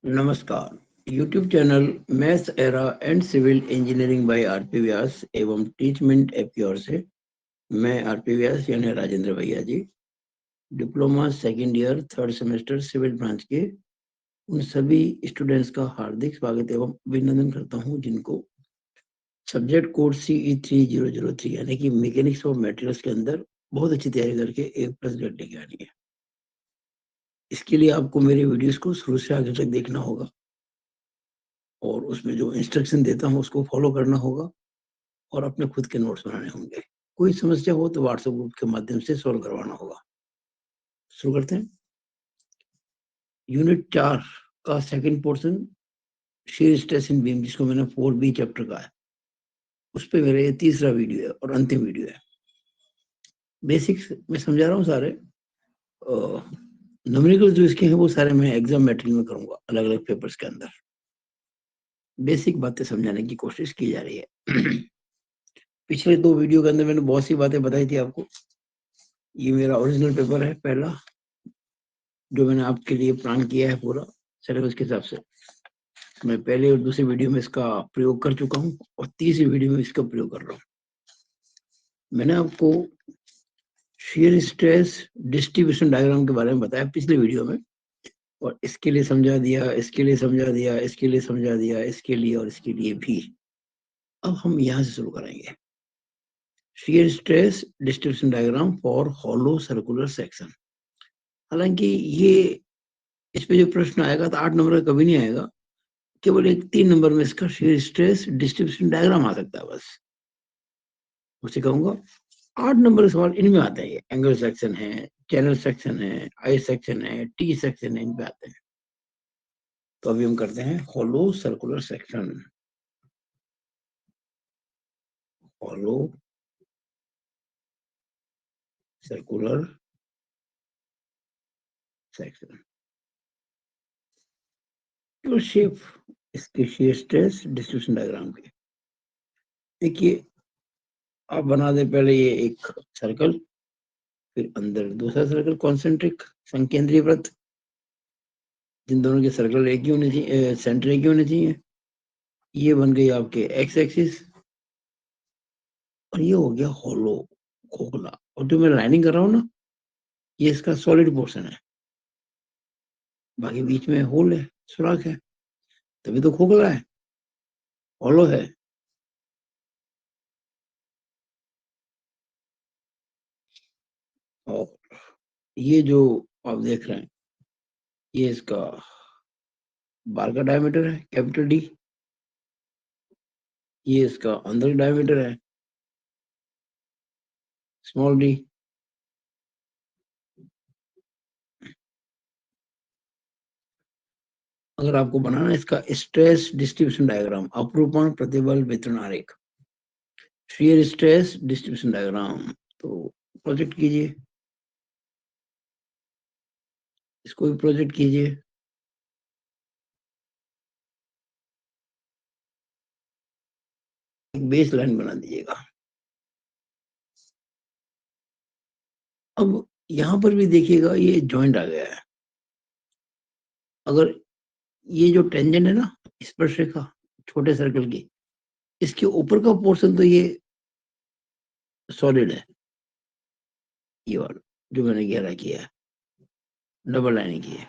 नमस्कार। YouTube channel maths era and civil engineering by RP Vyas एवं Teachment app की ओर से मैं आरपी व्यास यानी राजेंद्र भैया ji diploma second year third semester civil branch के उन सभी स्टूडेंट्स का हार्दिक स्वागत एवं अभिनंदन करता हूं जिनको सब्जेक्ट कोड CE3003 यानी कि मैकेनिक्स ऑफ मटेरियल्स के अंदर बहुत अच्छी तैयारी करके A+ ग्रेड लेके आनी है। इसके लिए आपको मेरे वीडियोस को शुरू से आगे तक देखना होगा और उसमें जो इंस्ट्रक्शन देता हूँ उसको फॉलो करना होगा और अपने खुद के नोट्स बनाने होंगे। कोई समस्या हो तो व्हाट्सएप ग्रुप के माध्यम से सॉल्व करवाना होगा। शुरू करते हैं। यूनिट 4 का second portion shear stress in beam, जिसको मैंने 4B चैप्टर का है, उस पे मेरा ये तीसरा वीडियो है और अंतिम वीडियो है। बेसिक्स मैं समझा रहा हूँ सारे। न्यूमेरिकल जो इसके हैं वो सारे मैं एग्जाम मटेरियल में करूंगा अलग अलग पेपर्स के अंदर। बेसिक बातें समझाने की कोशिश की जा रही है। पिछले 2 वीडियो के अंदर मैंने बहुत सी बातें बताई थी आपको। ये मेरा ओरिजिनल पेपर है पहला, जो मैंने आपके लिए प्लान किया है पूरा सिलेबस के हिसाब से। मैं पहले और दूसरी वीडियो में इसका प्रयोग कर चुका हूँ और तीसरी वीडियो में इसका प्रयोग कर रहा हूँ। मैंने आपको shear स्ट्रेस डिस्ट्रीब्यूशन डायग्राम के बारे में बताया पिछले वीडियो में, और इसके लिए समझा दिया, इसके लिए समझा दिया, इसके लिए समझा दिया, इसके लिए और इसके लिए भी। अब हम यहाँ से शुरू करेंगे। shear stress distribution diagram for hollow circular section. हालांकि ये इस पे जो प्रश्न आएगा तो 8 नंबर का कभी नहीं आएगा, केवल एक 3 नंबर में इसका shear स्ट्रेस डिस्ट्रीब्यूशन डायग्राम आ सकता है बस। उसे कहूंगा 8 नंबर के सवाल इनमें आते हैं। एंगल सेक्शन है, चैनल सेक्शन है, आई सेक्शन है, टी सेक्शन है, इन पे आते हैं। तो अभी हम करते हैं hollow circular section. Hollow circular section तो शेप इसके shear स्ट्रेस डिस्ट्रीब्यूशन डायग्राम के। देखिए, आप बना दे पहले ये एक सर्कल, फिर अंदर दूसरा सर्कल कॉन्सेंट्रिक संकेंद्रीय वृत्त, जिन दोनों के सर्कल एक ही होने चाहिए, सेंटर एक ही होने चाहिए। ये बन गई आपके एक्स एक्सिस और ये हो गया हॉलो खोखला। और जो मैं लाइनिंग कर रहा हूँ ना, ये इसका सॉलिड पोर्शन है, बाकी बीच में होल है, सुराख है, तभी तो खोखला है, हॉलो है। और ये जो आप देख रहे हैं, ये इसका बार का डायमीटर है कैपिटल डी, ये इसका अंदर डायमीटर है स्मॉल डी। अगर आपको बनाना है इसका स्ट्रेस डिस्ट्रीब्यूशन डायग्राम, अपरूपण प्रतिबल वितरण आरेख, shear स्ट्रेस डिस्ट्रीब्यूशन डायग्राम, तो प्रोजेक्ट कीजिए, इसको भी प्रोजेक्ट कीजिए। एक बेस लाइन बना दीजिएगा। अब यहाँ पर भी देखिएगा ये जॉइंट आ गया है। अगर ये जो टेंजेंट है ना स्पर्शरेखा छोटे सर्कल की, इसके ऊपर का पोर्शन तो ये सॉलिड है, ये वाला जो मैंने गहरा किया है, डबल लाइनिंग की है।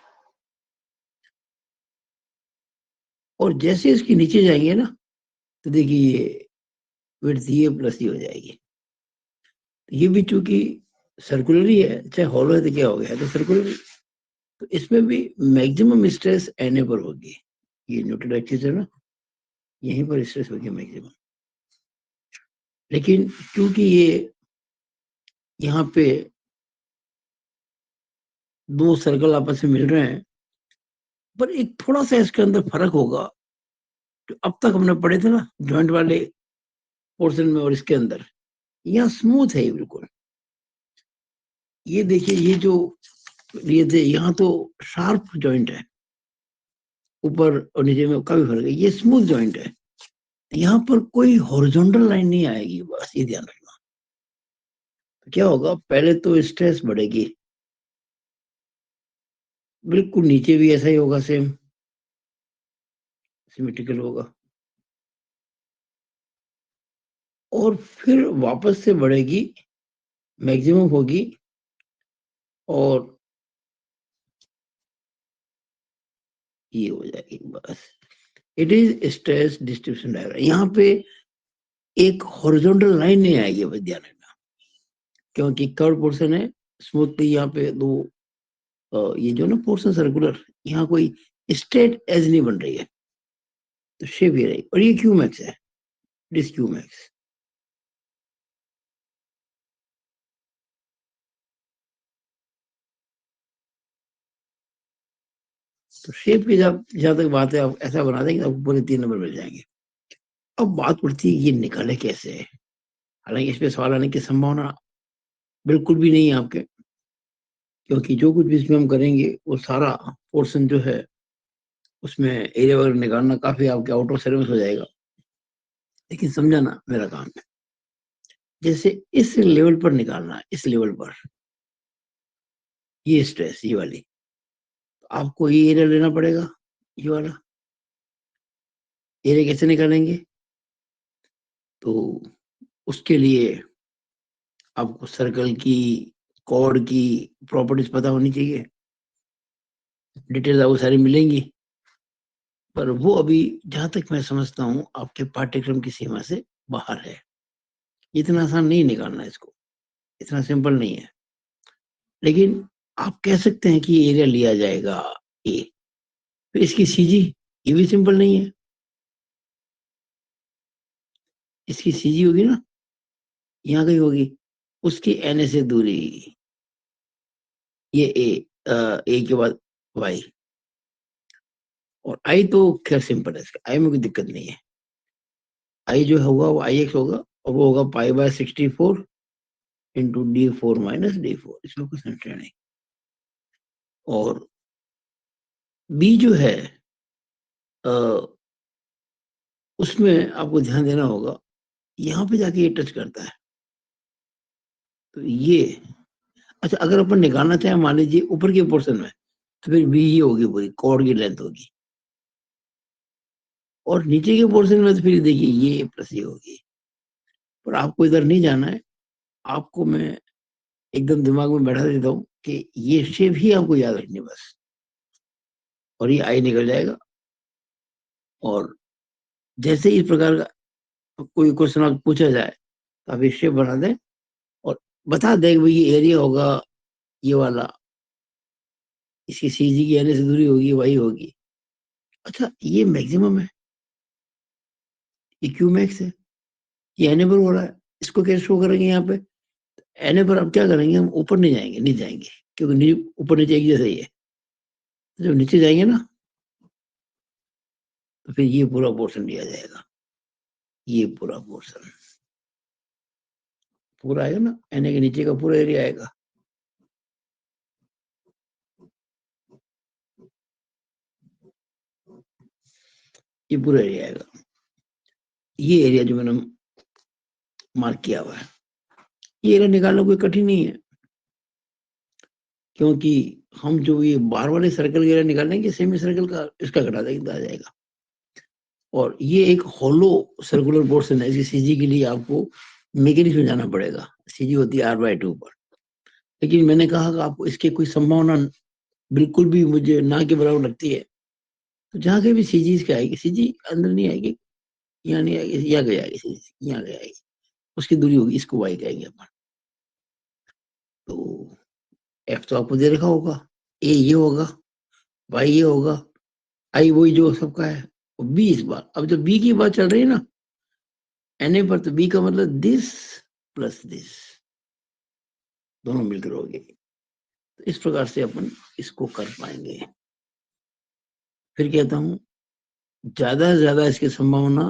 और जैसे इसके नीचे जाएंगे ना, तो देखिए ये विड्थ ये प्लस ये हो जाएगी। ये भी चूंकि सर्कुलर ही है, चाहे हॉलो है तो क्या हो गया, तो सर्कुलर। तो इसमें भी मैक्सिमम स्ट्रेस Na पर होगी। ये न्यूट्रल एक्सिस है ना, यहीं पर स्ट्रेस होगी मैक्सिमम। लेकिन क्योंकि ये यहाँ पे दो सर्कल आपस में मिल रहे हैं, पर एक थोड़ा सा इसके अंदर फर्क होगा। तो अब तक हमने पढ़े थे ना जॉइंट वाले पोर्शन में और इसके अंदर, यहाँ स्मूथ है ये बिल्कुल। ये देखिए, ये जो ये थे यहाँ तो शार्प जॉइंट है, ऊपर और नीचे में काफी फर्क है। ये स्मूथ जॉइंट है, यहाँ पर कोई हॉरिजॉन्टल लाइन नहीं आएगी, बस ये ध्यान रखना। तो क्या होगा, पहले तो स्ट्रेस बढ़ेगी, बिल्कुल नीचे भी ऐसा ही होगा सेम, सिमेट्रिकल होगा, और फिर वापस से बढ़ेगी, मैक्सिमम होगी, और ये हो जाएगी बस। It is stress distribution diagram. यहाँ पे एक हॉरिजॉन्टल लाइन नहीं आएगी, बस ध्यान रखना, क्योंकि कर्व पोर्शन है स्मूथली। यहाँ पे दो ये जो ना पोर्शन सर्कुलर, यहाँ कोई स्ट्रेट एज नहीं बन रही है, तो शेप ये रहेगी। और ये क्यू मैक्स है, दिस क्यू मैक्स। तो शेप की जब जहां तक बात है, आप ऐसा बना देंगे आपको पूरे 3 नंबर मिल जाएंगे। अब बात पड़ती है ये निकाले कैसे है। हालांकि इस पे सवाल आने की संभावना बिल्कुल भी नहीं है आपके, क्योंकि जो कुछ भी इसमें हम करेंगे वो सारा पोर्शन जो है उसमें एरिया वगैरह निकालना काफी आपके आउट ऑफ सिलेबस हो जाएगा। लेकिन समझाना मेरा काम है। जैसे इस लेवल पर निकालना है, इस लेवल पर ये स्ट्रेस, ये वाली, तो आपको ये एरिया लेना पड़ेगा, ये वाला। एरिया कैसे निकालेंगे? तो उसके लिए आपको सर्कल की, कॉर्ड की प्रॉपर्टीज पता होनी चाहिए। डिटेल्स आपको सारी मिलेंगी, पर वो अभी जहां तक मैं समझता हूँ आपके पाठ्यक्रम की सीमा से बाहर है। इतना आसान नहीं निकालना है इसको, इतना सिंपल नहीं है। लेकिन आप कह सकते हैं कि एरिया लिया जाएगा ए, तो इसकी सीजी, ये भी सिंपल नहीं है। इसकी सीजी होगी ना, यहाँ कहीं होगी, उसकी एन से दूरी, ये ए के बाद वाई, और आई तो खैर सिंपल है, इसका आई में कोई दिक्कत नहीं है। आई जो होगा वो आई एक्स होगा, और वो होगा π/64 इंटू D4 - D4, इसमें कोई संशय नहीं। और बी जो है आ, उसमें आपको ध्यान देना होगा, यहाँ पे जाके ये टच करता है, तो ये, अच्छा अगर अपन निकालना चाहे मान लीजिए ऊपर के पोर्शन में, तो फिर बी ही होगी, पूरी कॉर्ड की लेंथ होगी। और नीचे के पोर्शन में तो फिर देखिए ये प्लस ये होगी। पर आपको इधर नहीं जाना है, आपको मैं एकदम दिमाग में बैठा देता हूँ कि ये शेप ही आपको याद रखनी है बस, और ये आई निकल जाएगा। और जैसे इस प्रकार का कोई क्वेश्चन आप पूछा जाए, तो आप ये शेप बना दें और बता दें कि भाई ये एरिया होगा, ये वाला, इसकी सी जी की एन से दूरी होगी, वही होगी। अच्छा ये मैक्सिमम है, ये क्यू मैक्स है, ये एन पर हो रहा है, इसको कैसे शो करेंगे यहाँ पे? एन पर अब क्या करेंगे, हम ऊपर नहीं जाएंगे, नहीं जाएंगे, क्योंकि ऊपर नीचे एक जैसा ही है। तो जब नीचे जाएंगे ना, तो फिर ये पूरा पोर्शन लिया जाएगा, ये पूरा पोर्शन पूरा आएगा ना, एन के नीचे का पूरा एरिया आएगा। ये पूरा एरिया आएगा, ये एरिया जो मैंने मार्क किया हुआ है, ये एरिया निकालना कोई कठिन नहीं है, क्योंकि हम जो ये बार वाले सर्कल एरिया निकालेंगे, सेमी सर्कल का इसका घटा देंगे, आ जाएगा। और ये एक होलो सर्कुलर पोर्शन है, इसकी सीजी के लिए आपको मैकेनिक्स में जाना पड़ेगा। सीजी होती है R/2 पर। लेकिन मैंने कहा कि आपको इसकी कोई संभावना बिल्कुल भी मुझे ना के बराबर लगती है, तो जहाँ कहीं भी सीजी इसके आएगी, सीजी अंदर नहीं आएगी, यहाँ नहीं आएगी, यहाँ गई आएगी सीजी, यहाँ गई आएगी, उसकी दूरी होगी, इसको वाई कहेंगे अपन। तो एफ तो आपको दे रखा होगा, ए ये होगा, वाई ये होगा, आई वही जो सबका है, और बी इस बार। अब जब बी की बात चल रही है ना एन पर, तो बी का मतलब दिस प्लस दिस, दोनों मिलकर हो गए। तो इस प्रकार से अपन इसको कर पाएंगे। फिर कहता हूं, ज्यादा से ज्यादा इसकी संभावना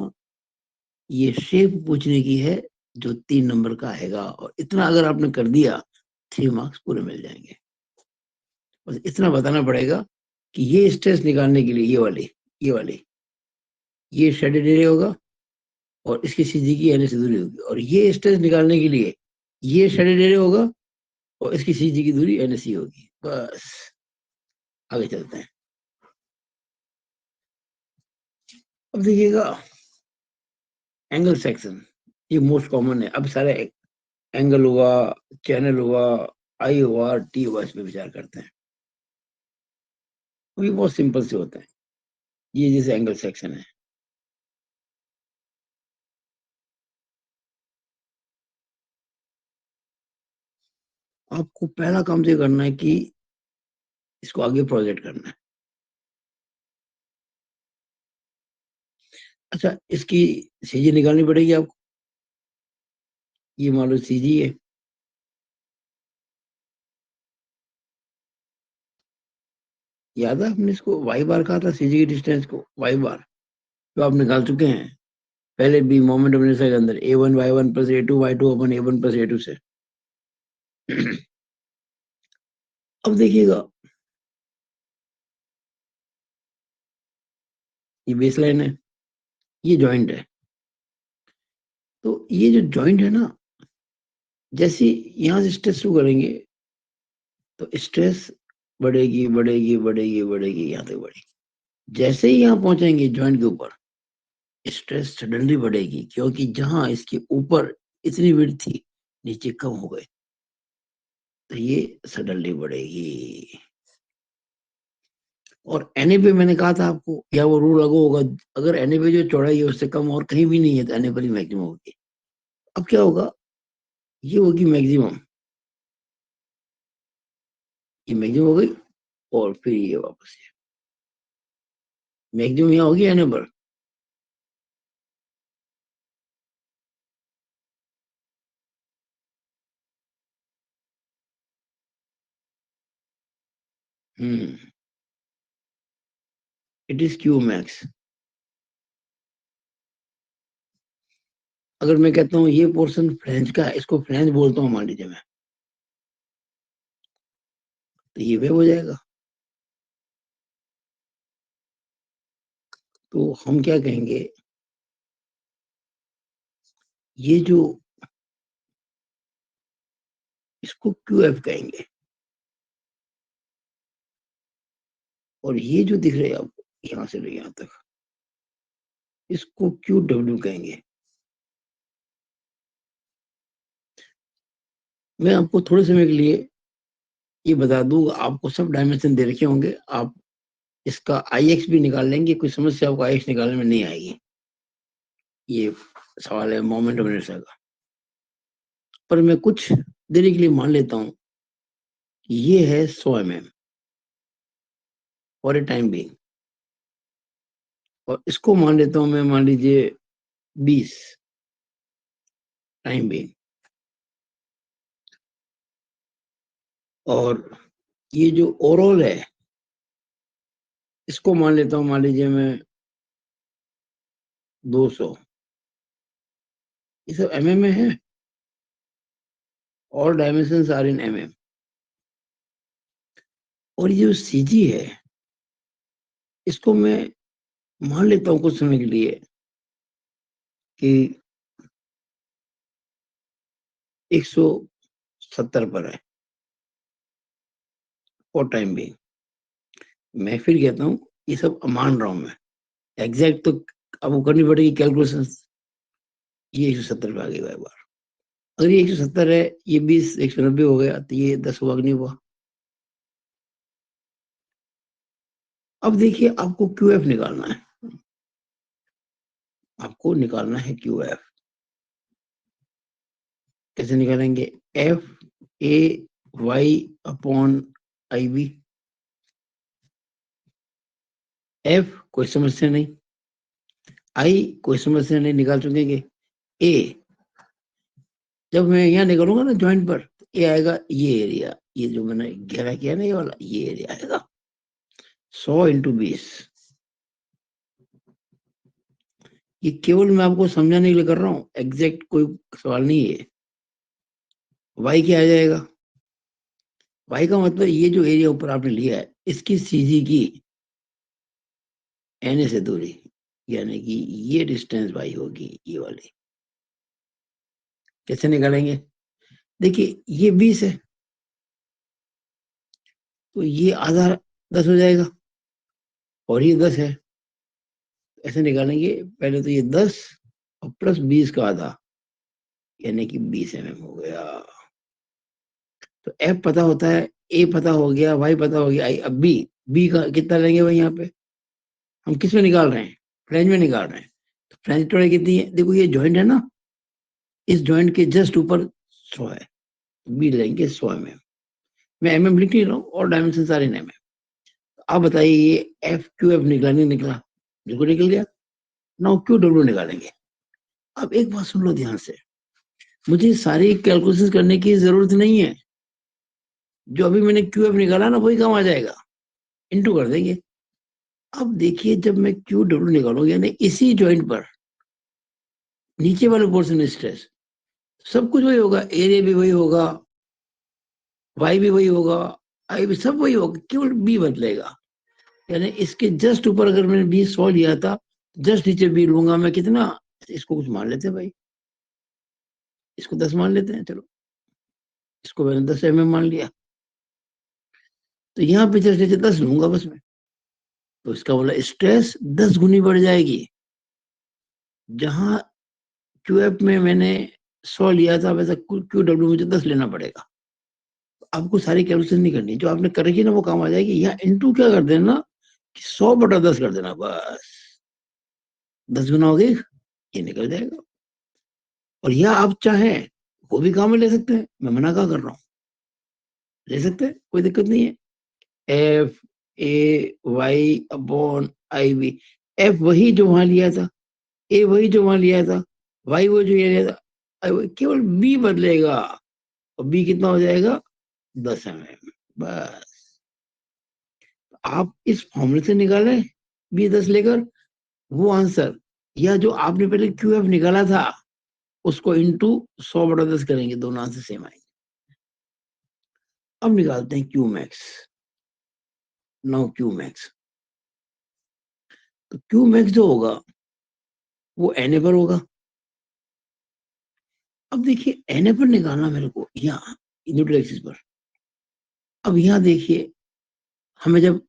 ये शेप पूछने की है, जो 3 नंबर का आएगा, और इतना अगर आपने कर दिया 3 मार्क्स पूरे मिल जाएंगे। बस इतना बताना पड़ेगा कि ये स्ट्रेस निकालने के लिए ये वाली ये शेडेड एरिया होगा, और इसकी सीधी की एन से दूरी होगी, और ये स्ट्रेस निकालने के लिए ये शेडेड एरिया होगा, और इसकी सीजी की दूरी एन सी होगी। बस आगे चलते हैं। अब देखिएगा एंगल सेक्शन, ये मोस्ट कॉमन है। अब सारे एंगल हुआ, चैनल हुआ, आई हुआ, टी हुआ, इस पे विचार करते हैं। ये बहुत सिंपल से होता है। ये जैसे एंगल सेक्शन है, आपको पहला काम तो ये करना है कि इसको आगे प्रोजेक्ट करना है। अच्छा, इसकी सीजी निकालनी पड़ेगी आपको। ये मान लो सीजी है, याद है हमने इसको वाई बार कहा था, सीजी की डिस्टेंस को वाई बार, तो आप निकाल चुके हैं पहले भी मोमेंट ऑफ इनर्शिया के अंदर, a1 y1 plus a2 y2 अपन a1 प्लस a2 से। अब देखिएगा, ये बेस लाइन है, ये जॉइंट है। तो ये जो जॉइंट है ना, जैसे यहां से स्ट्रेस शुरू करेंगे तो स्ट्रेस बढ़ेगी बढ़ेगी बढ़ेगी बढ़ेगी, यहाँ तक बढ़ेगी। जैसे ही यहाँ पहुंचेंगे जॉइंट के ऊपर, स्ट्रेस सडनली बढ़ेगी, क्योंकि जहां इसके ऊपर इतनी विड्थ थी, नीचे कम हो गए, तो ये सडनली बढ़ेगी। और एनए पे मैंने कहा था आपको, या वो रूल लगो होगा, अगर एनए पे जो चौड़ाई है उससे कम और कहीं भी नहीं है तो एनए पर ही मैक्सिमम होगी। अब क्या होगा, ये होगी मैक्सिमम, ये मैक्सिमम हो गई, और फिर ये वापस मैक्सिमम यहाँ होगी एनए पर। It is Q max. अगर मैं कहता हूँ ये पोर्शन फ्रेंच का है, इसको फ्रेंच बोलता हूँ मान लीजिए मैं, तो ये वेव हो जाएगा। तो हम क्या कहेंगे, ये जो, इसको क्यू एफ कहेंगे, और ये जो दिख रहे हैं आपको यहाँ से ले यहाँ तक, इसको क्यू डब्ल्यू कहेंगे। मैं आपको थोड़े समय के लिए ये बता दूं, आपको सब डायमेंशन दे रखे होंगे, आप इसका आई एक्स भी निकाल लेंगे, कोई समस्या आपको आई एक्स निकालने में नहीं आएगी। ये सवाल है मोमेंट ऑफ इनर्शिया का। पर मैं कुछ देरी के लिए मान लेता हूँ ये है 100 mm for a time being, और इसको मान लेता हूँ मैं, मान लीजिए 20 टाइम बीइंग। और ये जो ओवरऑल है, इसको मान लेता हूँ, मान लीजिए मैं 200। ये सब mm में है, all dimension are in mm। और ये जो सीजी है, इसको मैं मान लेता हूँ कुछ समय के लिए कि 170 पर है फॉर टाइम बीइंग। मैं फिर कहता हूँ ये सब मान रहा हूँ मैं, एग्जैक्ट तो आपको करनी पड़ेगी कैलकुलेशन। ये 170 पे आ गई बार। अगर ये 170 है, ये 20 190 हो गया, तो ये 10 हुआ कि नहीं हुआ। अब देखिए, आपको क्यू एफ निकालना है, आपको निकालना है क्यू एफ। कैसे निकालेंगे, F A Y upon I B. F कोई समस्या नहीं, आई कोई समस्या नहीं, निकाल चुकेंगे। ए, जब मैं यहाँ निकालूंगा ना जॉइंट पर, ये आएगा ये एरिया, ये जो मैंने घेरा किया ना, ये वाला ये एरिया आएगा 100 × 20। ये केवल मैं आपको समझाने के लिए कर रहा हूँ, एग्जैक्ट कोई सवाल नहीं है। वाई क्या आ जाएगा, वाई का मतलब ये जो एरिया ऊपर आपने लिया है, इसकी सीधी की एन से दूरी, यानी कि ये डिस्टेंस वाई होगी, ये वाली। कैसे निकालेंगे, देखिए ये 20 है, तो ये आधा 10 हो जाएगा, और ये 10 है, ऐसे निकालेंगे, पहले तो ये 10 और प्लस 20 का आधा, यानी कि 20 mm हो गया। तो एफ पता होता है, ए पता हो गया, वाई पता हो गया, आई। अब बी, बी का कितना लेंगे भाई? यहाँ पे हम किस में निकाल रहे हैं? फ्लैंज में निकाल रहे हैं। तो फ्लैंज चौड़ाई कितनी है? देखो ये जॉइंट है ना, इस जॉइंट के जस्ट ऊपर 100 है, बी लेंगे 100 mm। मैं mm लिख नहीं रहा हूँ, और डायमेंशन सारे एम है। आप बताइए, ये एफ क्यू एफ निकला नहीं निकला? बिल्कुल निकल गया। नाउ क्यू डब्ल्यू निकालेंगे। अब एक बात सुन लो ध्यान से, मुझे सारी कैलकुलेशन करने की जरूरत नहीं है। जो अभी मैंने क्यू एफ निकाला ना, वही काम आ जाएगा, इनटू कर देंगे। अब देखिए, जब मैं क्यू डब्ल्यू निकालूंगा, यानी इसी जॉइंट पर नीचे वाले पोर्शन स्ट्रेस, सब कुछ वही होगा, एरिया भी वही होगा, वाई भी वही होगा, आई भी सब वही होगा, केवल बी बदलेगा। यानी इसके जस्ट ऊपर अगर मैंने बी 100 लिया था, जस्ट नीचे बी लूंगा मैं कितना? इसको कुछ मान लेते हैं भाई, इसको 10 मान लेते हैं, चलो इसको मैंने 10 mm मान लिया। तो यहाँ पे जस्ट नीचे 10 लूंगा बस मैं। तो इसका बोला स्ट्रेस 10 गुनी बढ़ जाएगी। जहां क्यूएफ में मैंने 100 लिया था, वैसा क्यू डब्ल्यू मुझे 10 लेना पड़ेगा। आपको सारी कैलकुलेशन नहीं करनी, जो आपने करेगी ना वो काम आ जाएगी। यहाँ इंटू क्या कर देना कि 100/10 कर देना, बस 10 गुना हो गई, ये निकल जाएगा। और यह आप चाहें वो भी काम में ले सकते हैं, मैं मना क्या कर रहा हूँ, ले सकते हैं, कोई दिक्कत नहीं है। F A Y upon I B. F वही जो वहां लिया था, ए वही जो वहां लिया था, वाई वो जो ये लिया था, केवल बी बदलेगा। और बी कितना हो जाएगा? 10 mm। बस आप इस फॉर्मूले से निकालें, बी 10 लेकर वो आंसर, या जो आपने पहले क्यू एफ निकाला था उसको इंटू 100/10 करेंगे, दोनों आंसर सेम आएंगे। अब निकालते हैं Q max. No Q max, तो क्यू मैक्स जो होगा वो एन पर होगा। अब देखिए एन पर निकालना मेरे को, यहाँ न्यूट्रल एक्सिस पर। अब यहाँ देखिए, हमें जब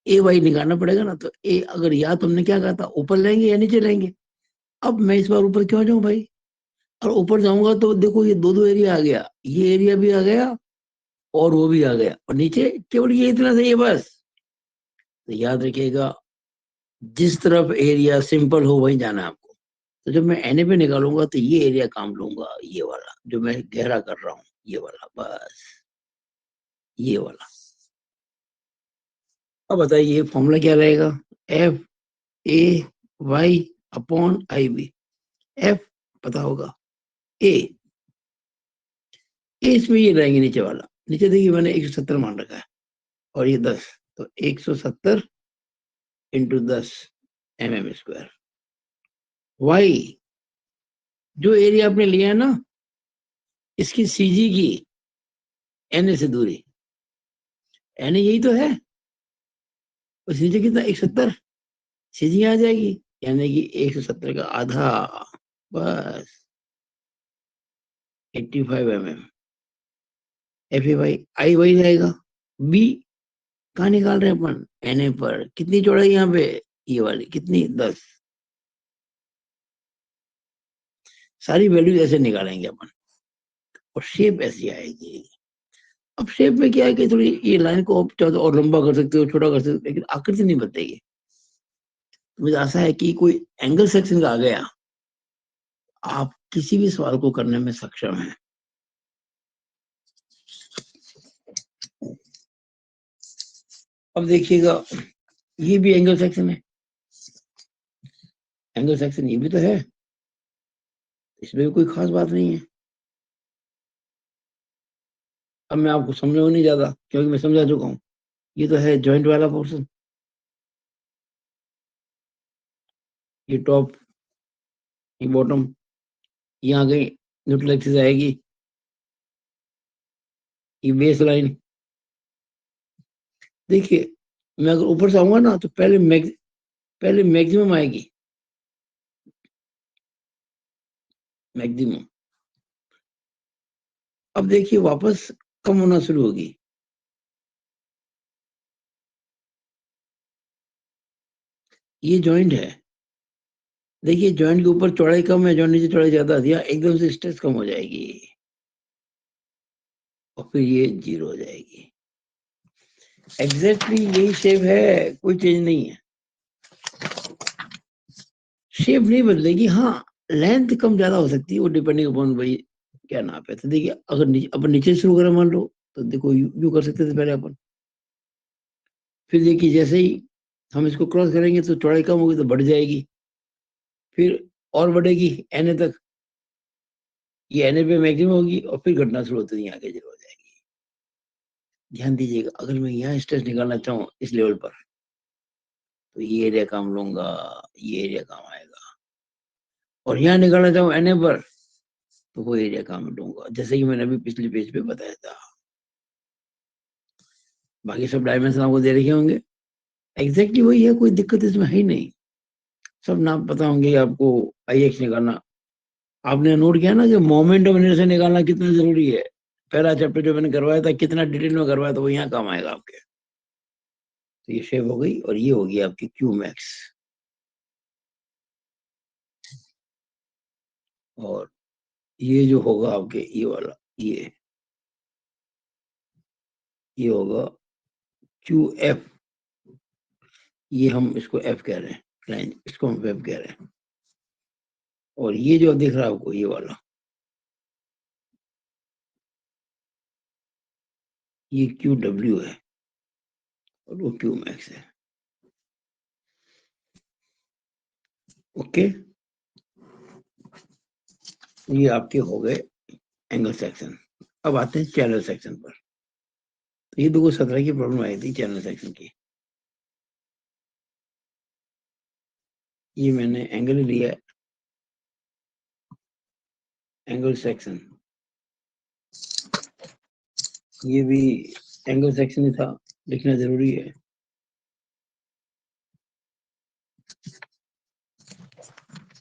ए वाई निकालना पड़ेगा ना, तो ए अगर, या तुमने क्या कहा था, ऊपर लेंगे या नीचे लेंगे? अब मैं इस बार ऊपर क्यों जाऊं भाई? और ऊपर जाऊंगा तो देखो ये दो दो एरिया आ गया, ये एरिया भी आ गया और वो भी आ गया, और नीचे केवल ये इतना सही है बस। तो याद रखिएगा, जिस तरफ एरिया सिंपल हो वहीं जाना है आपको। तो जब मैं एन पे निकालूंगा तो ये एरिया काम लूंगा, ये वाला जो मैं गहरा कर रहा हूँ, ये वाला, बस ये वाला। अब बताइए ये फॉर्मूला क्या रहेगा? F A Y upon I B. F पता होगा, ए ए इसमें ये रहेंगे नीचे वाला, नीचे देखिए मैंने 170 मान रखा है, और ये 10, तो 170 इंटू 10 mm²। वाई जो एरिया आपने लिया है ना, इसकी सीजी की एन से दूरी, एन यही तो है, और सीजी कितना? 170, सीजी आ जाएगी, यानी कि 170 का आधा, बस 85 mm। एफ ए वाई, आई वही रहेगा। बी कहाँ निकाल रहे हैं अपन? एन ए पर कितनी चौड़ाई यहाँ पे? ये वाली कितनी? 10। सारी वैल्यूज ऐसे निकालेंगे अपन, और शेप ऐसी आएगी। अब शेप में क्या है कि थोड़ी ये लाइन को आप चाहो तो और लंबा कर सकते हो, छोटा कर सकते हो, लेकिन आकृति नहीं बदलेगी। तो मुझे आशा है कि कोई एंगल सेक्शन का आ गया, आप किसी भी सवाल को करने में सक्षम हैं। अब देखिएगा, ये भी एंगल सेक्शन है, एंगल सेक्शन ये भी तो है, इसमें भी कोई खास बात नहीं है। अब मैं आपको समझाऊं नहीं ज्यादा, क्योंकि मैं समझा चुका हूँ। ये तो है जॉइंट वाला पोर्शन, ये टॉप, ये बॉटम, यहाँ गई न्यूट्रल एक्सिस आएगी, ये बेस लाइन। देखिए, मैं अगर ऊपर से आऊंगा ना, तो पहले मैक्सिमम आएगी, मैक्सिमम। अब देखिए वापस कम होना शुरू होगी। ये जॉइंट है, देखिए जॉइंट के ऊपर चौड़ाई कम है, जॉइंट नीचे चौड़ाई ज्यादा दिया, एकदम से स्ट्रेस कम हो जाएगी और फिर ये 0 हो जाएगी। एग्जैक्टली यही शेप है, कोई चेंज नहीं है, शेप नहीं बदलेगी। हाँ, लेंथ कम ज्यादा हो सकती है, वो डिपेंडिंग अपॉन भाई क्या नाप है। तो देखिए अगर अपन नीचे शुरू करें मान लो, तो देखो यू कर सकते थे पहले अपन, फिर देखिए जैसे ही हम इसको क्रॉस करेंगे तो चौड़ाई कम होगी तो बढ़ जाएगी, फिर और बढ़ेगी एन तक, ये एन पे मैक्सिमम होगी और फिर घटना शुरू होती है, आगे 0 हो जाएगी। ध्यान दीजिएगा, अगर मैं यहाँ स्ट्रेस निकालना चाहूँ इस लेवल पर, तो ये एरिया काम लूंगा, ये एरिया काम आएगा, और यहाँ निकालना चाहूँ एन पर, तो वो एरिया काम लूंगा, जैसे कि मैंने अभी पिछले पेज पे बताया था। बाकी सब डायमेंशन आपको दे रखे होंगे, एग्जैक्टली वही है, कोई दिक्कत इसमें है ही नहीं, सब नाप पता होंगे आपको। आई एक्स निकालना आपने नोट किया ना कि मोमेंट ऑफ इनर्शिया निकालना कितना जरूरी है, पहला चैप्टर जो मैंने करवाया था कितना डिटेल में करवाया था, वो यहाँ काम आएगा आपके। तो ये शेप हो गई और ये होगी आपकी क्यू मैक्स, और ये जो होगा आपके ये वाला, ये होगा क्यू एफ, ये हम इसको एफ कह रहे हैं, लाइन इसको हम एफ कह रहे हैं, और ये जो दिख रहा है आपको ये वाला, ये क्यू डब्ल्यू है और वो क्यू मैक्स है। ओके, ये आपके हो गए एंगल सेक्शन। अब आते हैं चैनल सेक्शन पर। तो ये 2017 की प्रॉब्लम आई थी चैनल सेक्शन की। ये मैंने एंगल लिया, एंगल सेक्शन, ये भी एंगल सेक्शन ही था, लिखना जरूरी है।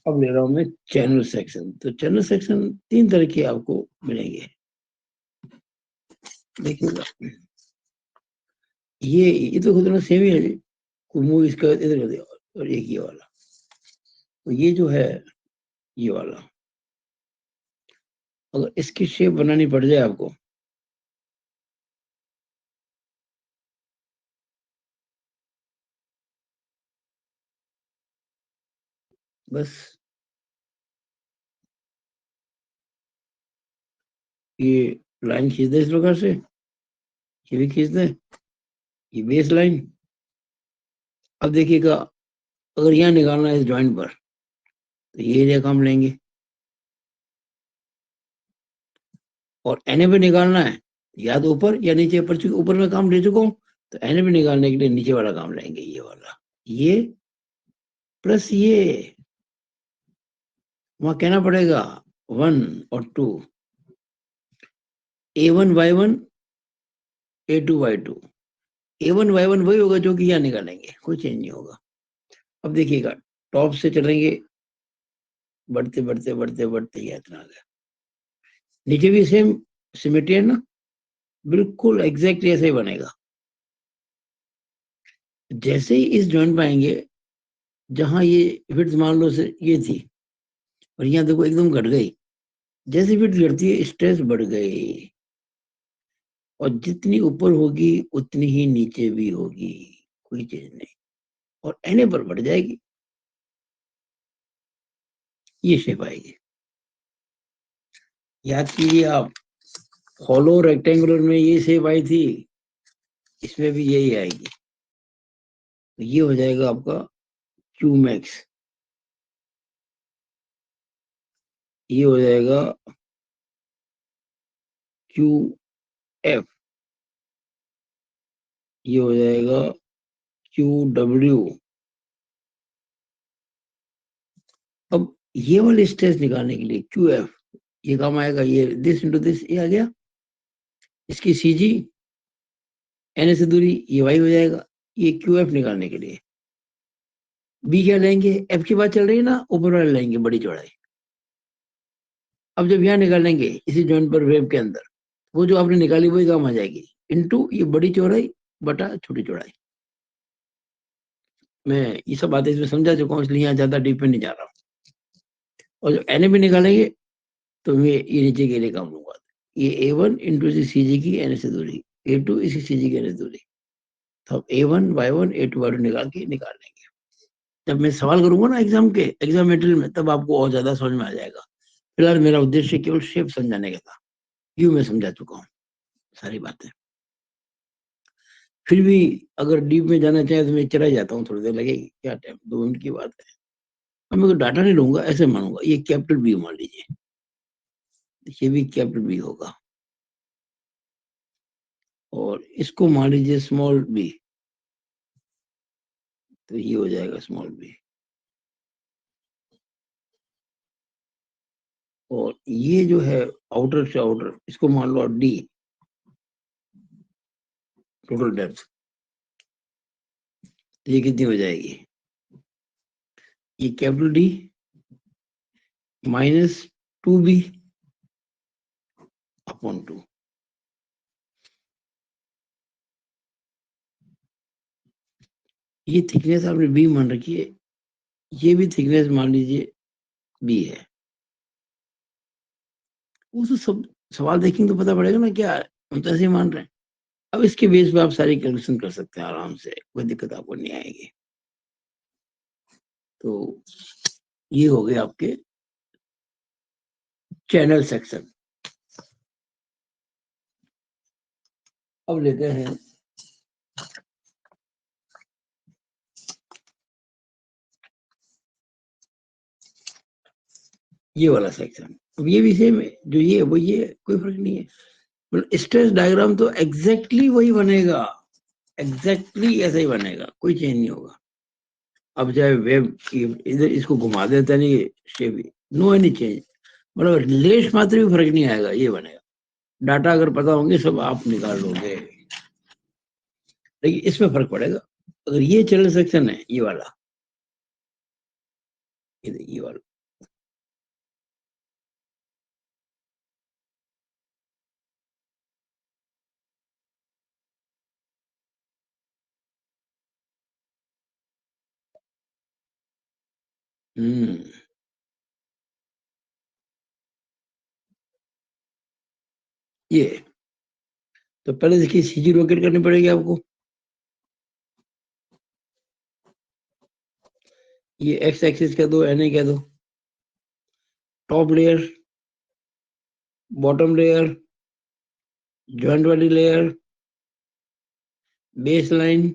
अब ले रहा हूं मैं चैनल सेक्शन। तो चैनल सेक्शन 3 तरह के आपको मिलेंगे, देखिएगा। ये तो खुद सेम ही है, मूव इसका इधर कर दिया, और एक ये वाला, तो ये जो है ये वाला, अगर इसकी शेप बनानी पड़ जाए आपको, बस ये लाइन खींच दे इस प्रकार से, ये भी खींच दे, ये बेस लाइन। अब देखिएगा, अगर यहाँ निकालना है इस जॉइंट पर, तो ये एरिया काम लेंगे, और एन पे निकालना है या तो ऊपर या नीचे, पर चूंकि ऊपर में काम ले चुका हूँ, तो एन पे निकालने के लिए नीचे वाला काम लेंगे, ये वाला, ये प्लस ये, वहां कहना पड़ेगा 1 और 2, A1 Y1 A2 Y2, A1 Y1 वही होगा जो कि यहाँ निकालेंगे, कोई चेंज नहीं होगा। अब देखिएगा, टॉप से चलेंगे, बढ़ते बढ़ते बढ़ते बढ़ते ये इतना आ गया, नीचे भी सेम सिमेट्री है ना, बिल्कुल एग्जैक्टली ऐसे ही बनेगा। जैसे ही इस जॉइंट पे आएंगे, जहां ये विड्थ मान लो से ये थी, और यहाँ देखो एकदम घट गई, जैसे विड्थ घटती है स्ट्रेस बढ़ गई, और जितनी ऊपर होगी उतनी ही नीचे भी होगी, कोई चीज नहीं, और एने पर बढ़ जाएगी, ये शेप आएगी। याद कीजिए आप, हॉलो रेक्टेंगुलर में ये शेप आई थी, इसमें भी यही आएगी, तो ये हो जाएगा आपका क्यू मैक्स, ये हो जाएगा क्यू एफ, ये हो जाएगा क्यू डब्ल्यू। अब ये वाले स्ट्रेस निकालने के लिए क्यू एफ, ये काम आएगा, ये दिस इंटू दिस, ये आ गया, इसकी सी जी एन से दूरी, ये वाई हो जाएगा, ये क्यू एफ निकालने के लिए बी क्या लेंगे, एफ की बात चल रही है ना, ऊपर वाले लेंगे बड़ी चौड़ाई। अब जब यहाँ निकालेंगे इसी जॉइंट पर वेब के अंदर, वो जो आपने निकाली वही काम आ जाएगी, इनटू ये बड़ी चौड़ाई बटा छोटी चौड़ाई, मैं ये सब बातें इसमें समझा चुका हूँ, इसलिए यहाँ ज्यादा डीप में नहीं जा रहा हूँ। और जब एन भी निकालेंगे तो मैं ये नीचे के लिए काम लूंगा, ये A1 इंटू सी जी की एन से दूरी, A2 इसी सी जी की एन से दूरी, तो A1 Y1 A2 Y2 निकाल के निकाल लेंगे। जब मैं सवाल करूंगा ना एग्जाम के, एग्जाम मटेरियल में, तब आपको और ज्यादा समझ में आ जाएगा। फिलहाल मेरा उद्देश्य केवल शेप समझाने का था, क्यों मैं समझा चुका हूँ सारी बातें। फिर भी अगर डीप में जाना चाहे तो मैं चला जाता हूँ, थोड़ी देर लगेगी, क्या टाइम, 2 मिनट की बात है। अब मैं डाटा नहीं लूंगा, ऐसे मानूंगा ये कैपिटल बी मान लीजिए, ये भी कैपिटल बी होगा, और इसको मान लीजिए स्मॉल बी, तो ये हो जाएगा स्मॉल बी। और ये जो है आउटर से आउटर, इसको मान लो डी, टोटल डेप्थ, ये कितनी हो जाएगी, ये कैपिटल डी -2b अपॉन 2। ये थिकनेस आपने बी मान रखी है, ये भी थिकनेस मान लीजिए बी है। वो तो सब सवाल देखेंगे तो पता पड़ेगा ना क्या है, हम तो ऐसे ही मान रहे हैं। अब इसके बेस पे आप सारी कैलकुलेशन कर सकते हैं आराम से, कोई दिक्कत आपको नहीं आएगी। तो ये हो गए आपके चैनल सेक्शन। अब लेते हैं ये वाला सेक्शन। अब ये भी सेम है, जो ये वो ये, कोई फर्क नहीं है। मतलब स्ट्रेस डायग्राम तो एग्जैक्टली वही बनेगा, एग्जैक्टली ऐसा ही बनेगा, कोई चेंज नहीं होगा। अब चाहे वेब इधर इसको घुमा देता नहीं, शेप, नो एनी चेंज, मतलब लेश मात्र भी फर्क नहीं आएगा, ये बनेगा। डाटा अगर पता होंगे सब आप निकाल लोगे, लेकिन इसमें फर्क पड़ेगा। अगर ये चैनल सेक्शन है, ये वाला, ये वाला, हम्म, ये तो पहले देखिए सीजी लोकेट करनी पड़ेगी आपको। ये एक्स एक्सिस कह दो, एन ए कह दो, top layer, bottom layer, joint वाली लेयर, बेस लाइन।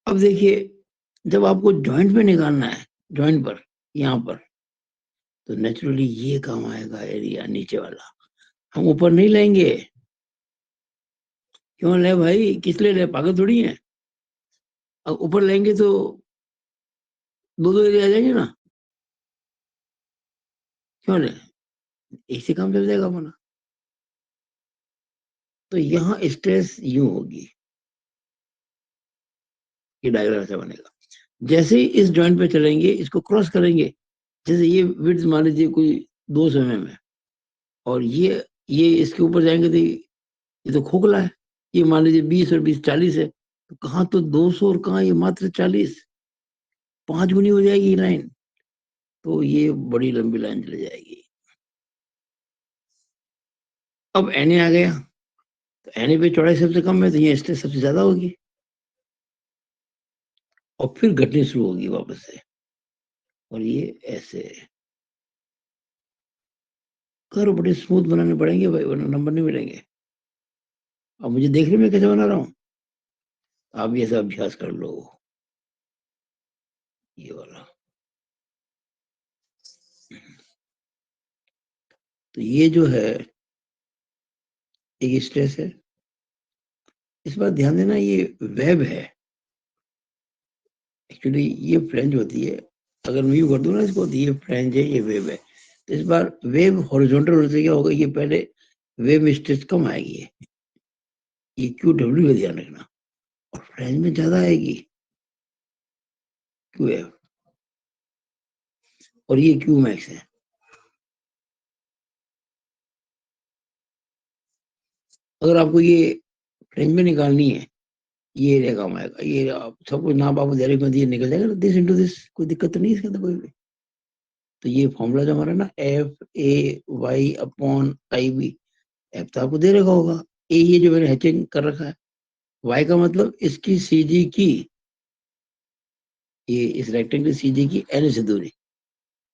अब देखिए, जब आपको जॉइंट पे निकालना है, जॉइंट पर, यहाँ पर, तो नेचुरली ये काम आएगा एरिया नीचे वाला, हम ऊपर नहीं लेंगे। क्यों ले भाई, किस लिए ले, पागल थोड़ी है। अब ऊपर लेंगे तो दो दो एरिया आ जाएंगे ना, क्यों ले, एक से काम चल जाएगा अपना। तो यहाँ स्ट्रेस यूं होगी, ये डायग्राम ऐसा बनेगा। जैसे ही इस जॉइंट पे चलेंगे, इसको क्रॉस करेंगे, जैसे ये विड्थ मान लीजिए कोई 200 mm है, और ये इसके ऊपर जाएंगे तो ये तो खोखला है, ये मान लीजिए 20 और 20 40 है, तो कहाँ तो 200 और कहाँ ये मात्र 40, 5 गुनी हो जाएगी ये लाइन, तो ये बड़ी लंबी लाइन चली जाएगी। अब एन आ गया, तो एन पे चौड़ाई सबसे कम है, तो ये स्ट्रेस सबसे ज्यादा होगी, और फिर घटनी शुरू होगी वापस से, और ये ऐसे कर्व बड़े स्मूथ बनाने पड़ेंगे भाई, वरना नंबर नहीं मिलेंगे। अब मुझे देख रहे मैं कैसे बना रहा हूँ, आप ये सब अभ्यास कर लो, ये वाला। तो ये जो है एक स्ट्रेस है। इस बात ध्यान देना, ये वेब है, एक्चुअली ये फ्लैंज होती है। अगर मैं यूं कर दूं ना इसको, तो ये फ्लैंज है, ये वेब है। तो इस बार वेब हॉरिजॉन्टल होने से क्या होगा, ये पहले वेब में स्ट्रेस कम आएगी, ये क्यू डब्ल्यू का ध्यान रखना, और फ्लैंज में ज्यादा आएगी क्यू वेब, और ये क्यू मैक्स है। अगर आपको ये फ्लैंज में निकालनी है, ये एरिया काम आएगा, ये आप सब कुछ नाप आपको डायरेक्ट में दिए निकल जाएगा, दिस इनटू दिस, कोई दिक्कत तो नहीं है इसके अंदर कोई भी। तो ये फॉर्मूला जो हमारा ना FA/Y/IB, एफ तो आपको दे रखा होगा, ए ये जो मैंने हैचिंग कर रखा है, वाई का मतलब इसकी सीजी की, ये इस रेक्टेंगल सीजी की एन से दूरी।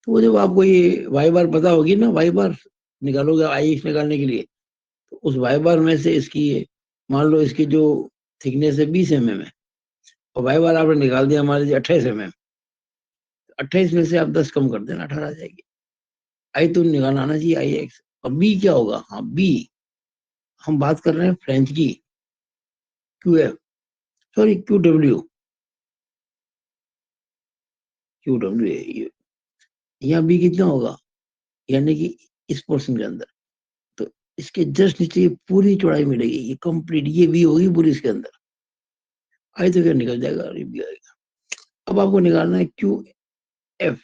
तो वो जब आपको ये वाई बार पता होगी ना, वाई बार निकालोगे आई एक्स निकालने के लिए, तो उस वाई बार में से इसकी मान लो इसकी जो थिकनेस है 20 mm है, और वाई बार आपने निकाल दिया मान लीजिए 28 mm, 28 में से आप 10 कम कर देना, 18 आ जाएगी। आई तो निकालना आना चाहिए आई एक्स। और बी क्या होगा, हाँ बी, हम बात कर रहे हैं फ्रेंच की, Q F, sorry Q W, यहाँ बी कितना होगा, यानी कि इस पोर्शन के अंदर, तो इसके जस्ट नीचे ये पूरी चौड़ाई मिलेगी, ये कंप्लीट ये भी होगी पूरी इसके अंदर, आई तो क्या निकल जाएगा, और ये भी आएगा। अब आपको निकालना है क्यू एफ,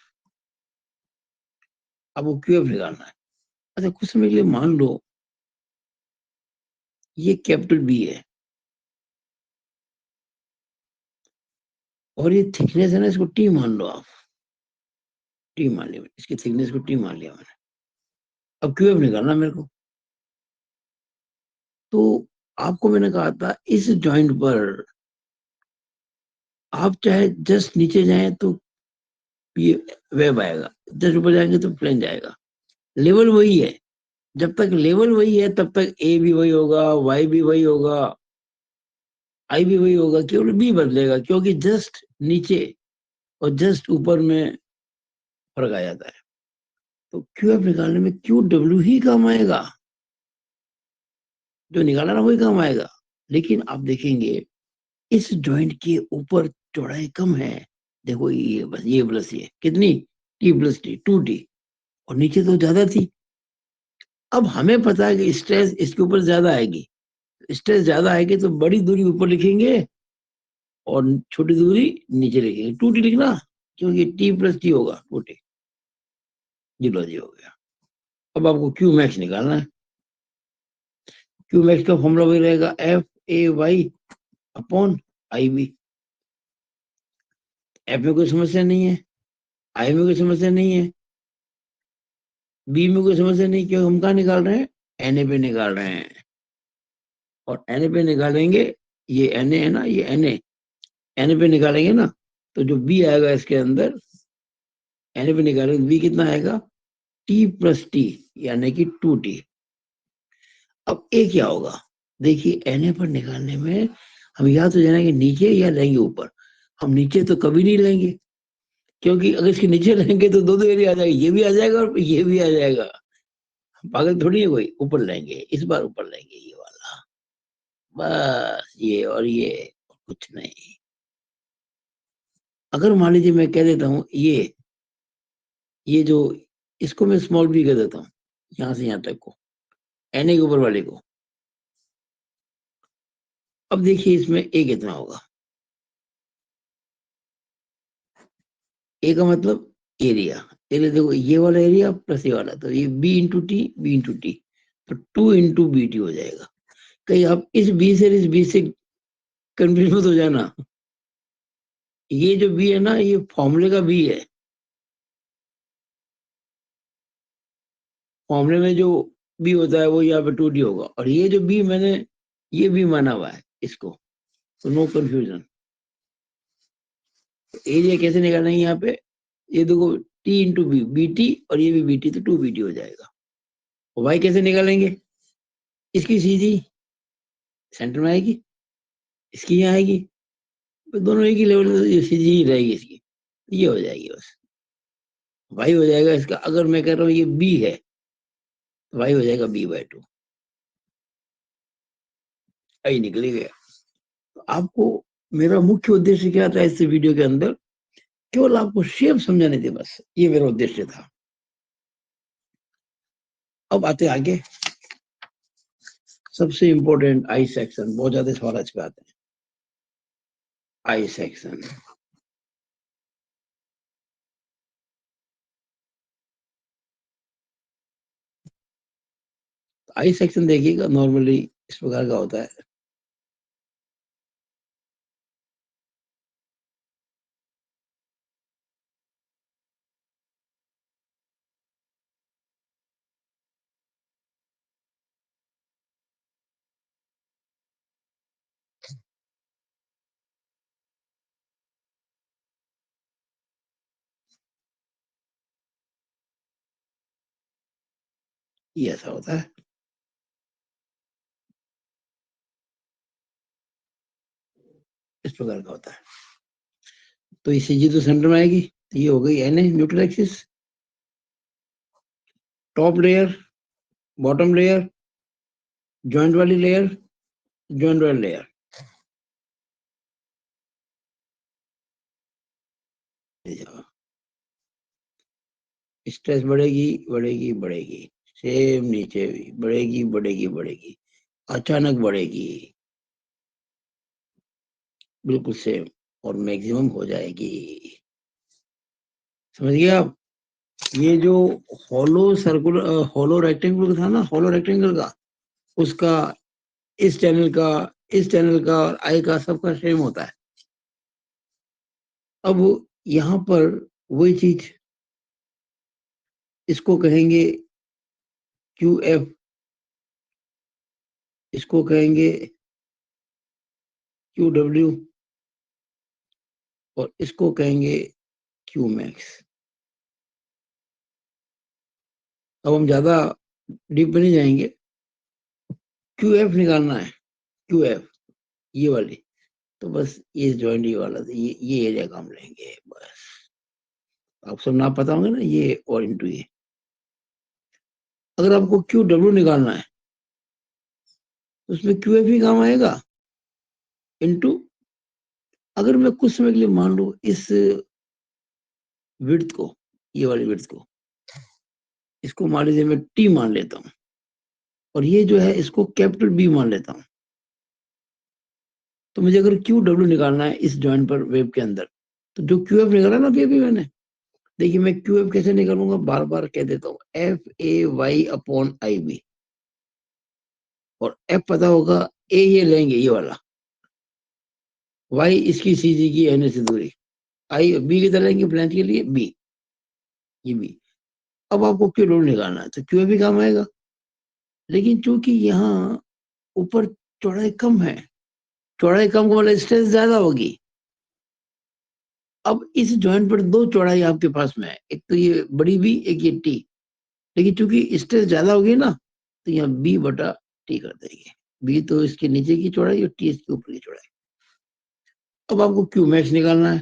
आपको क्यू एफ निकालना है। अच्छा कुछ समय के लिए मान लो ये कैपिटल बी है, और ये थिकनेस है ना, इसको टी मान लो आप, टी मान लिया मैंने, इसकी थिकनेस को टी मान लिया मैंने। अब क्यू एफ निकालना मेरे को, तो आपको मैंने कहा था इस जॉइंट पर आप चाहे जस्ट नीचे जाएं तो ये वेब आएगा, जस्ट ऊपर जाएंगे तो प्लेन जाएगा, लेवल वही है। जब तक लेवल वही है तब तक ए भी वही होगा, वाई भी वही होगा, आई भी वही होगा, केवल बी बदलेगा, क्योंकि जस्ट नीचे और जस्ट ऊपर में फर्क आ जाता है। तो क्यू एफ निकालने में क्यू डब्ल्यू ही काम आएगा, जो निकाला ना वही काम आएगा। लेकिन आप देखेंगे इस जॉइंट के ऊपर चौड़ाई कम है, देखो ये बस ये प्लस ये कितनी, T+T 2T, और नीचे तो ज्यादा थी। अब हमें पता है कि स्ट्रेस इसके ऊपर ज्यादा आएगी, स्ट्रेस ज्यादा आएगी तो बड़ी दूरी ऊपर लिखेंगे और छोटी दूरी नीचे लिखेंगे, 2T लिखना, क्योंकि T+T होगा 2T, जी हो गया। अब आपको क्यू मैक्स निकालना है, क्यू मैक्स का फॉर्मूला वही रहेगा, FA/Y/IB। एफ में कोई समस्या नहीं है, आई में कोई समस्या नहीं है, बी में कोई समस्या नहीं, क्योंकि हम कहाँ निकाल रहे हैं, एन पे निकाल रहे हैं, और एन पे निकालेंगे, ये एन है ना, ये एन पे निकालेंगे ना, तो जो बी आएगा इसके अंदर, एन पे निकालेंगे बी कितना आएगा, T+T, यानी कि 2T। अब ए क्या होगा, देखिए एन पर निकालने में हम या तो जाएंगे नीचे या लेंगे ऊपर। हम नीचे तो कभी नहीं लेंगे, क्योंकि अगर इसके नीचे लेंगे तो दो दो एरिया आ जाएगा, ये भी आ जाएगा और ये भी आ जाएगा, पागल थोड़ी है कोई, ऊपर लेंगे, इस बार ऊपर लेंगे ये वाला, बस ये और ये, कुछ नहीं। अगर मान लीजिए मैं कह देता हूँ ये जो, इसको मैं स्मॉल बी कह देता हूँ, यहाँ से यहाँ तक को, एन के ऊपर वाले को। अब देखिए इसमें ए कितना होगा, ए का मतलब एरिया, एरिया देखो ये वाला एरिया प्लस ये वाला, तो ये बी इंटू टी, तो 2 इंटू BT हो जाएगा। कहीं आप इस बी से कंफ्यूज मत हो जाना, ये जो बी है ना ये फॉर्मूले का बी है, फॉर्मूले में जो बी होता है वो यहाँ पे 2D होगा, और ये जो बी मैंने ये बी माना हुआ है इसको, तो नो कंफ्यूजन। एरिया कैसे निकालना है यहाँ पे, ये देखो T/B, BT, और ये भी BT, तो 2BT हो जाएगा। और वाई कैसे निकालेंगे, इसकी सीधी सेंटर में आएगी, इसकी यहाँ आएगी, तो दोनों एक ही लेवल में, ये सीधी ही रहेगी इसकी, ये हो जाएगी बस, वाई हो जाएगा इसका। अगर मैं कह रहा हूँ ये बी है, तो वाई हो जाएगा B/2, आई निकली गया। तो आपको मेरा मुख्य उद्देश्य क्या था इस वीडियो के अंदर, केवल आपको शेप समझाने थे, बस ये मेरा उद्देश्य था। अब आते आगे, सबसे इंपॉर्टेंट आई सेक्शन, बहुत ज्यादा सवाल आज पे आते हैं, आई सेक्शन। आई सेक्शन देखिएगा, नॉर्मली इस प्रकार का होता है, ये ऐसा होता है। इस प्रकार का होता है। तो ये सीजी तो सेंटर में आएगी, तो ये हो गई N A neutral axis, top layer, bottom layer, joint वाली लेयर, जॉइंट वाली लेयर। स्ट्रेस बढ़ेगी बढ़ेगी बढ़ेगी, सेम नीचे भी बढ़ेगी बढ़ेगी बढ़ेगी, अचानक बढ़ेगी, बिल्कुल सेम, और मैक्सिमम हो जाएगी। समझ गए आप? ये जो हॉलो सर्कुलर, हॉलो रेक्टेंगल था ना, हॉलो रेक्टेंगल का, उसका, इस चैनल का, इस चैनल का और आई का सबका सेम होता है। अब यहाँ पर वही चीज, इसको कहेंगे क्यू एफ, इसको कहेंगे क्यू डब्ल्यू, और इसको कहेंगे क्यू मैक्स। अब हम ज्यादा डीप में नहीं जाएंगे, क्यू एफ निकालना है, क्यू एफ, ये वाली। तो बस ये जॉइंट ये वाला, ये एरिया का हम लेंगे बस। आप सब नाप पता होंगे ना, ये और इंटू ये। अगर आपको क्यू डब्ल्यू निकालना है, तो उसमें क्यू एफ ही काम आएगा, इंटू, अगर मैं कुछ समय के लिए मान लू इस विड्थ को, ये वाली विड्थ को, इसको मान लीजिए मैं टी मान लेता हूँ, और ये जो है इसको कैपिटल बी मान लेता हूँ। तो मुझे अगर क्यू डब्ल्यू निकालना है इस जॉइंट पर वेब के अंदर, तो जो क्यू एफ निकाला ना अभी अभी मैंने, देखिए मैं क्यू एफ कैसे निकालूंगा, बार बार कह देता हूँ, F A Y upon I B, और एफ पता होगा, ए ये लेंगे ये वाला, वाई इसकी सी जी की एन से दूरी, आई बी की तरह लेंगे फ्लैंज के लिए बी, ये बी। अब आपको क्यू डब्ल्यू निकालना है, तो क्यू एफ भी काम आएगा, लेकिन चूंकि यहाँ ऊपर चौड़ाई कम है, चौड़ाई कम का मतलब स्ट्रेस ज्यादा होगी। अब इस जॉइंट पर दो चौड़ाई आपके पास में है, एक तो ये बड़ी बी, एक ये टी, लेकिन चूंकि स्ट्रेस ज्यादा होगी ना, तो यहाँ बी बटा टी कर देंगे। बी तो इसके नीचे की चौड़ाई और टी इसके ऊपर की चौड़ाई। अब आपको क्यू मैक्स निकालना है,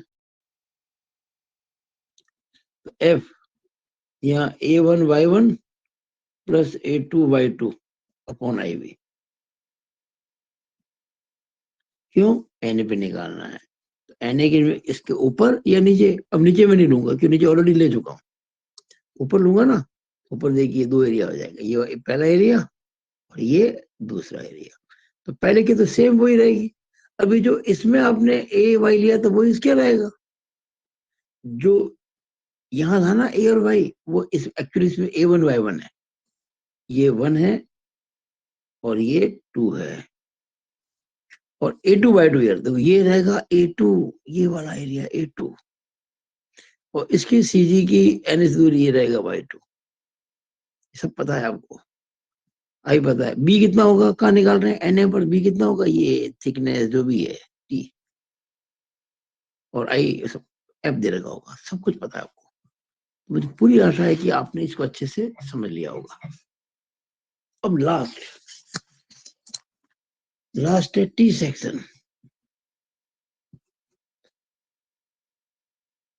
तो एफ, यहाँ A one Y one plus A two Y two upon I B. क्यों? एन पे निकालना है, तो एन ए के इसके ऊपर या नीचे, अब नीचे में नहीं लूंगा क्यों, नीचे ऑलरेडी ले चुका हूँ, ऊपर लूंगा ना। ऊपर देखिए दो एरिया हो जाएगा, ये पहला एरिया और ये दूसरा एरिया। तो पहले की तो सेम वही रहेगी। अभी जो इसमें आपने ए वाई लिया तो वो इसके रहेगा, जो यहाँ था ना ए और वाई, वो इस एक्चुअली इसमें ए वन वाई वन है, ये वन है और ये टू है, और ए टू वाई टू यार देखो ये रहेगा ए टू, ये वाला एरिया ए टू, और इसकी सीजी की एन एस दूरी ये रहेगा वाई टू। सब पता है आपको, आई पता है। बी कितना होगा, कहाँ निकाल रहे हैं, एन ए पर बी कितना होगा, ये थिकनेस जो भी है टी, और आई सब एफ दे रखा होगा, सब कुछ पता है आपको। मुझे पूरी आशा है कि आपने इसको अच्छे से समझ लिया होगा। अब लास्ट है टी सेक्शन।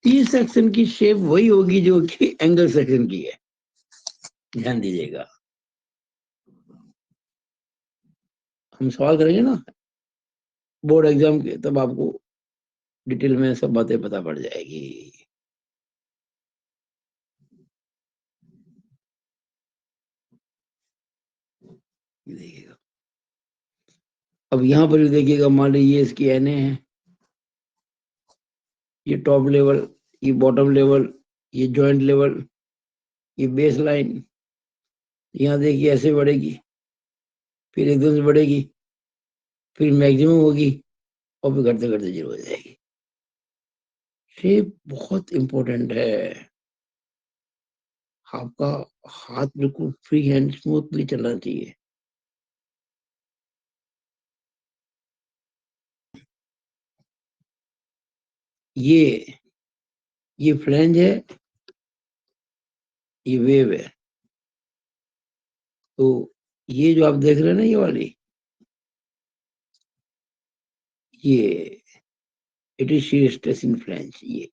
टी सेक्शन की शेप वही होगी जो कि एंगल सेक्शन की है, ध्यान दीजिएगा। हम सवाल करेंगे ना बोर्ड एग्जाम के, तब आपको डिटेल में सब बातें पता पड़ जाएगी। ये देखिएगा, अब यहाँ पर भी देखिएगा, मान लीजिए इसकी एन ए है, ये टॉप लेवल, ये बॉटम लेवल, ये जॉइंट लेवल, ये बेस लाइन। यहाँ देखिए ऐसे बढ़ेगी, फिर एकदम से बढ़ेगी, फिर मैक्सिमम होगी, और फिर घटते घटते जीरो हो जाएगी। शेप बहुत इंपॉर्टेंट है। आपका हाथ बिल्कुल फ्री हैंड स्मूथली चलना चाहिए। ये फ्लैंज है, ये वेव है, तो ये जो आप देख रहे हैं ना, ये वाली, ये it is shear stress in flange, ये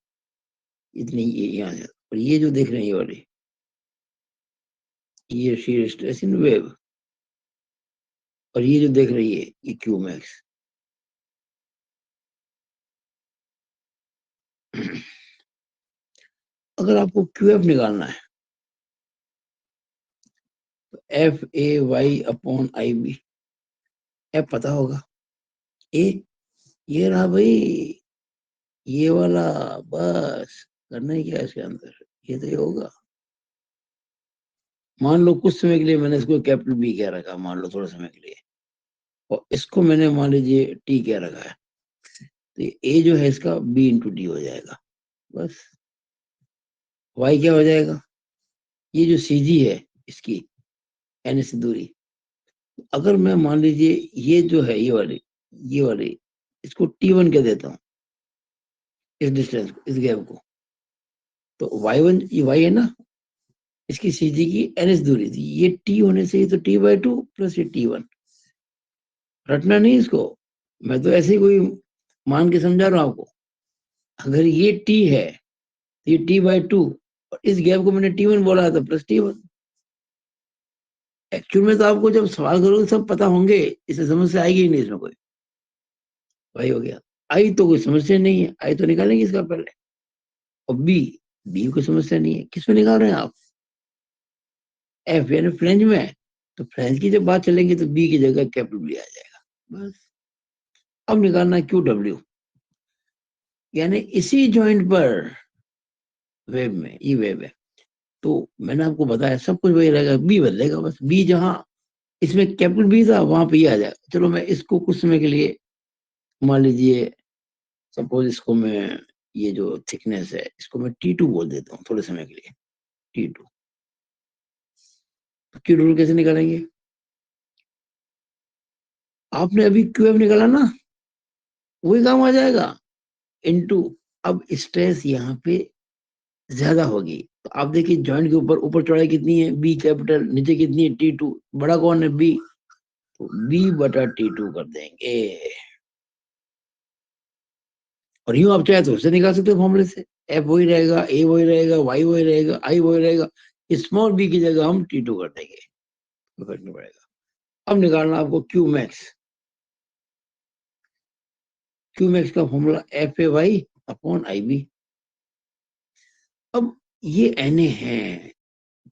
इतनी, ये यहाँ से, और ये जो देख रहे हैं ये वाली, ये शीयर स्ट्रेस इन वेव, और ये जो देख रही है ये क्यू मैक्स। अगर आपको क्यू एफ निकालना है तो F A Y upon I B, F पता होगा, ए ये रहा भाई, ये वाला, बस करना ही क्या है इसके अंदर, ये तो ये होगा। मान लो कुछ समय के लिए मैंने इसको कैपिटल बी कह रखा, मान लो थोड़े समय के लिए, और इसको मैंने मान लीजिए टी कह रखा है, तो ए जो है इसका बी इंटू डी हो जाएगा, बस। वाई क्या हो जाएगा, ये जो सी जी है इसकी एन से दूरी, अगर मैं मान लीजिए ये जो है ये वाली इसको टी वन कह देता हूँ, इस डिस्टेंस को, इस गैप को, तो वाई वन, ये वाई है ना, इसकी सी जी की एन एस दूरी थी, ये टी होने से ही तो टी बाई टू प्लस ये टी वन, रटना नहीं इसको, मैं तो ऐसे ही कोई मान के समझा रहा हूं आपको। अगर ये टी है तो ये टी बाई टू, और इस गैप को मैंने टी वन बोला था, प्लस टी वन। एक्चुअल में तो आपको जब सवाल करोगे सब पता होंगे, इसे समस्या आएगी ही नहीं इसमें कोई, वही हो गया। आई तो कोई समस्या नहीं है, आई तो निकालेंगे इसका पहले, और बी, बी कोई समस्या नहीं है, किसमें निकाल रहे हैं आप, एफ यानी फ्रेंच में है, तो फ्रेंच की जब बात चलेंगे तो बी की जगह कैपिटल बी आ जाएगा, बस। अब निकालना क्यू डब्ल्यू, यानी इसी जॉइंट पर वेब में, ये वेब है, तो मैंने आपको बताया सब कुछ वही रहेगा, बी बदलेगा बस, बी जहां इसमें कैपिटल बी था वहां पे ये आ जाएगा। चलो मैं इसको कुछ समय के लिए, मान लीजिए सपोज इसको मैं, ये जो थिकनेस है इसको मैं टी टू बोल देता हूँ थोड़े समय के लिए, टी टू। तो क्यू डब्ल्यू कैसे निकालेंगे, आपने अभी क्यू एफ निकाला ना, वही काम आ जाएगा, इनटू, अब स्ट्रेस यहाँ पे ज्यादा होगी, तो आप देखिए जॉइंट के ऊपर, ऊपर चौड़ाई कितनी है बी कैपिटल, नीचे कितनी है टी टू, बड़ा कौन है बी, तो बी बटा टी टू कर देंगे। और यूं आप चाहे तो उससे निकाल सकते हो फॉर्मूले से, एफ वही रहेगा, ए वही रहेगा, वाई वही रहेगा, आई वही रहेगा, स्मॉल बी की जगह हम टी टू कर देंगे, कोई फर्क नहीं पड़ेगा। अब निकालना आपको क्यू मैक्स, क्यू मैक्स का formula F A Y upon I B. अब ये एन ए है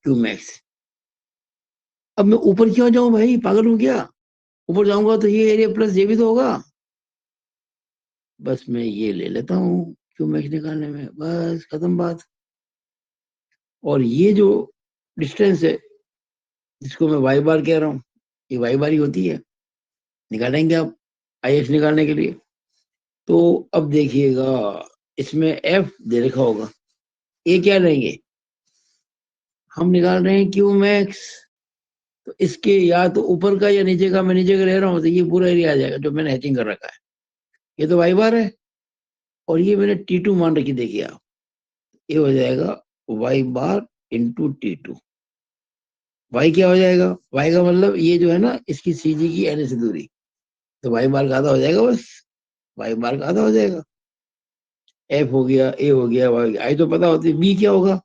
क्यू मैक्स, अब मैं ऊपर क्यों जाऊं भाई, पागल हूं क्या, ऊपर जाऊंगा तो ये एरिया प्लस ये भी तो होगा, बस मैं ये ले लेता हूँ क्यू मैक्स निकालने में, बस खत्म बात। और ये जो डिस्टेंस है जिसको मैं वाई बार कह रहा हूँ, ये वाई बार ही होती है, निकालेंगे आप आई एक्स निकालने के लिए। तो अब देखिएगा इसमें एफ दे रखा होगा, ए क्या लेंगे, हम निकाल रहे हैं क्यू मैक्स, तो इसके या तो ऊपर का या नीचे का, मैं नीचे का ले रहा हूँ तो ये पूरा एरिया आ जाएगा जो मैंने हैचिंग कर रखा है, ये तो वाई बार है, और ये मैंने टी टू मान रखी, देखिए आप, ये हो जाएगा Y bar into T two. Y क्या हो जाएगा, वाई का मतलब ये जो है ना इसकी सी जी की एन से दूरी, तो वाई बार का आधा हो जाएगा बस, वाई बार का आधा हो जाएगा, एफ हो गया, ए हो गया, वाई, आई तो पता होती है, बी क्या होगा,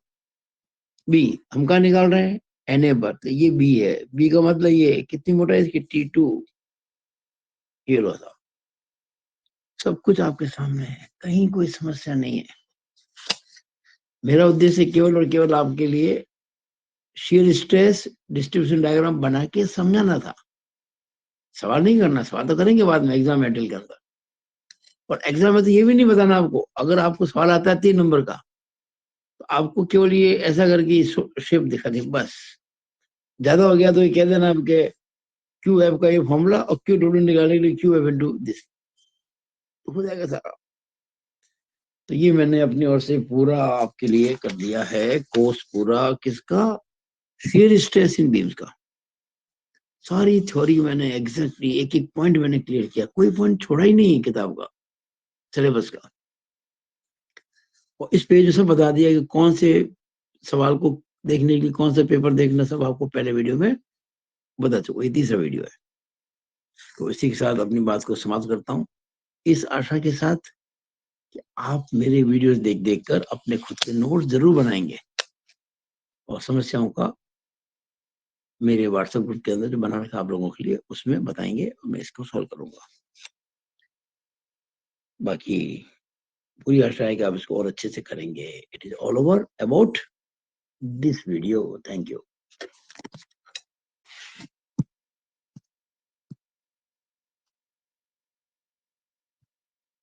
बी हम कहाँ निकाल रहे हैं, एन ए पर, तो ये बी है, बी का मतलब ये कितनी मोटा है इसकी टी टू, ये लो था, सब कुछ आपके सामने है, कहीं कोई समस्या नहीं है। मेरा उद्देश्य केवल और केवल आपके लिए शेयर स्ट्रेस डिस्ट्रीब्यूशन डायग्राम बना के समझाना था, सवाल नहीं करना, सवाल तो करेंगे बाद में एग्जाम मेटेरियल के अंदर, और एग्जाम में तो ये भी नहीं बताना आपको, अगर आपको सवाल आता है 3 नंबर का, तो आपको केवल ये ऐसा करके शेप दिखा दी बस, ज्यादा हो गया तो ये कह देना आपके क्यू एफ का ये फॉर्मूला, और क्यू डब्ल्यू निकालने के लिए क्यू एफ इंटू दिस, तो हो जाएगा सारा। तो ये मैंने अपनी ओर से पूरा आपके लिए कर दिया है कोर्स, पूरा किसका, शियर स्ट्रेस इन बीम्स का, सारी थ्योरी मैंने एग्जैक्टली एक एक पॉइंट मैंने क्लियर किया, कोई पॉइंट छोड़ा ही नहीं है किताब का, सिलेबस का, और इस पेज में सब बता दिया कि कौन से सवाल को देखने के लिए कौन सा पेपर देखना, सब आपको पहले वीडियो में बता चुका, ये तीसरा वीडियो है। तो इसी के साथ अपनी बात को समाप्त करता हूँ, इस आशा के साथ कि आप मेरे वीडियोस देख देख कर अपने खुद के नोट्स जरूर बनाएंगे और समस्याओं का मेरे व्हाट्सएप ग्रुप के अंदर जो बना रखा आप लोगों के लिए उसमें बताएंगे और मैं इसको सॉल्व करूंगा। बाकी पूरी आशा है कि आप इसको और अच्छे से करेंगे। It is all over about this video. Thank you.